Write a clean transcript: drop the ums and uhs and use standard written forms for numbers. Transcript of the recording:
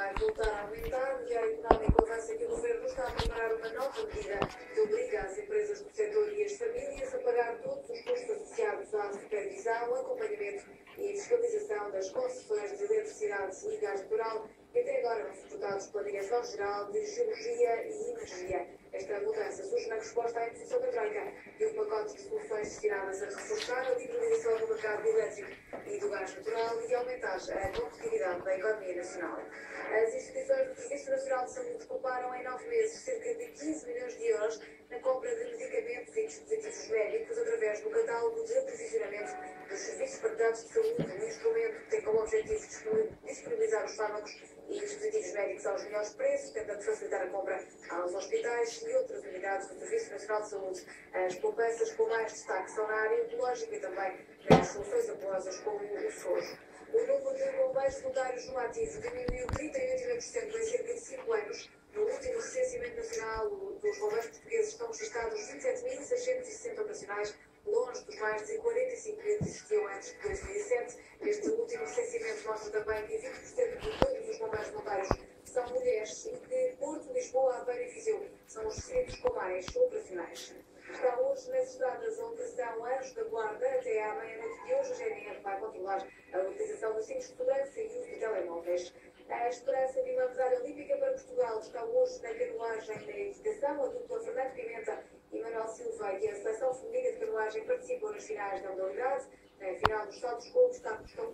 vai voltar a aumentar e a económica avança que o Governo está a preparar uma nova medida que obriga as empresas do setor e as famílias a pagar todos os custos associados à supervisão, acompanhamento e fiscalização das concessões de eletricidade e gás natural que até agora eram suportados pela Direção-Geral de Geologia e Energia. Esta mudança surge na resposta à imposição da Troika de um pacote de soluções destinadas a reforçar a liberalização do mercado elétrico e do gás natural e aumentar a competitividade da economia nacional. As instituições do Serviço Nacional de Saúde pouparam em 9 meses cerca de 15 milhões de euros na compra de medicamentos e dispositivos médicos através do catálogo de aprovisionamento dos serviços partilhados de saúde. O instrumento tem como objetivo disponibilizar os fármacos e dispositivos médicos aos melhores preços, tentando facilitar a compra aos hospitais e outras unidades do Serviço Nacional de Saúde. As poupanças com mais destaque são na área oncológica e também nas soluções apurosas como o SOS. O número de bombeiros voluntários no ativo diminuiu 38,5% em cerca de 5 anos. No último recenseamento nacional dos bombeiros portugueses estão registrados 27.660 operacionais, longe dos mais de 45 mil que existiam antes de 2007. Este último recenseamento mostra também que 20% de todos os bombeiros voluntários são mulheres e que Porto, Lisboa, Aveiro e Viseu são os distritos com mais operacionais. Está hoje nas estradas a Operação Anjos da Guarda. Até à meia-noite de hoje, a GNR vai controlar a utilização dos cintos de segurança e uso de telemóveis. A esperança de uma medalha olímpica para Portugal está hoje na canoagem da equitação. A dupla Fernando Pimenta e Manuel Silva e a seleção feminina de canoagem participam nas finais da modalidade. Na final dos saltos com obstáculos estão